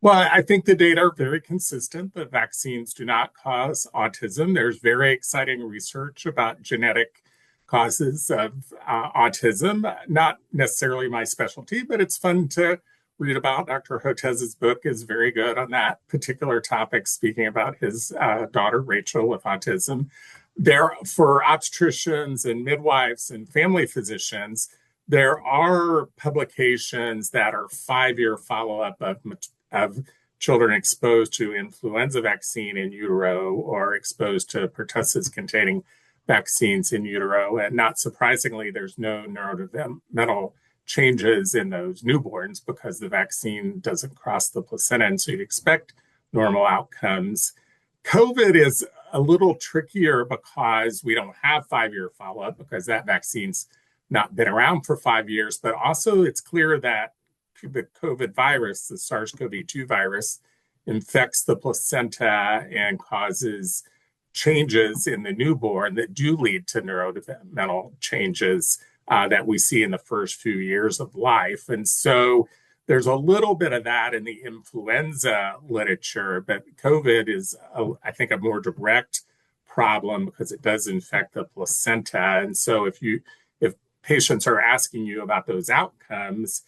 Well, I think the data are very consistent that vaccines do not cause autism. There's very exciting research about genetic causes of autism. Not necessarily my specialty, but it's fun to read about. Dr. Hotez's book is very good on that particular topic, speaking about his daughter, Rachel, with autism. There, for obstetricians and midwives and family physicians, there are publications that are 5-year follow-up of children exposed to influenza vaccine in utero or exposed to pertussis containing vaccines in utero. And not surprisingly, there's no neurodevelopmental changes in those newborns because the vaccine doesn't cross the placenta. And so you'd expect normal outcomes. COVID is a little trickier because we don't have 5-year follow-up because that vaccine's not been around for 5 years, but also it's clear that the COVID virus, the SARS-CoV-2 virus, infects the placenta and causes changes in the newborn that do lead to neurodevelopmental changes that we see in the first few years of life. And so there's a little bit of that in the influenza literature, but COVID is, I think, a more direct problem because it does infect the placenta. And so if patients are asking you about those outcomes,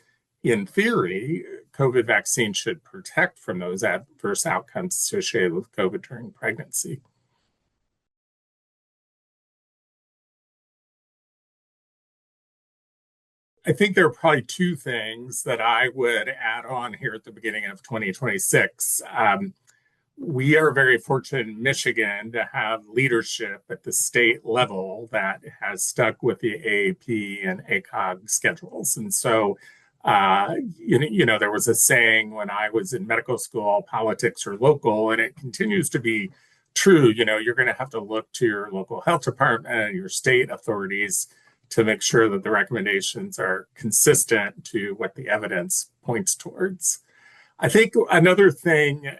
in theory, COVID vaccine should protect from those adverse outcomes associated with COVID during pregnancy. I think there are probably two things that I would add on here at the beginning of 2026. We are very fortunate in Michigan to have leadership at the state level that has stuck with the AAP and ACOG schedules. And so, there was a saying when I was in medical school, politics are local, and it continues to be true. You're going to have to look to your local health department and your state authorities to make sure that the recommendations are consistent to what the evidence points towards. I think another thing,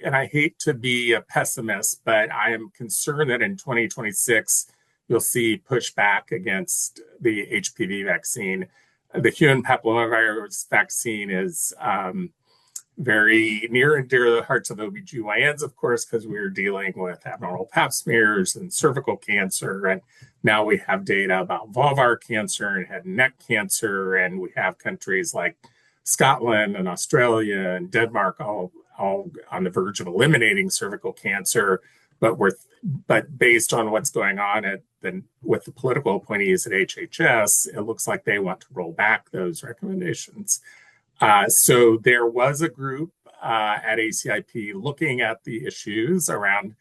and I hate to be a pessimist, but I am concerned that in 2026, you'll see pushback against the HPV vaccine. The human papillomavirus vaccine is very near and dear to the hearts of OBGYNs, of course, because we're dealing with abnormal pap smears and cervical cancer. And now we have data about vulvar cancer and head and neck cancer. And we have countries like Scotland and Australia and Denmark all on the verge of eliminating cervical cancer. But based on what's going on with the political appointees at HHS, it looks like they want to roll back those recommendations. So there was a group at ACIP looking at the issues around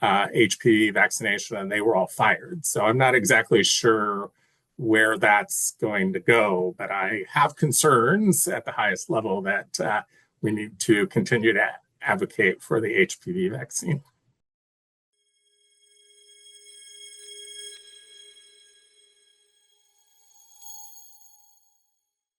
HPV vaccination, and they were all fired. So I'm not exactly sure where that's going to go, but I have concerns at the highest level that we need to continue to advocate for the HPV vaccine.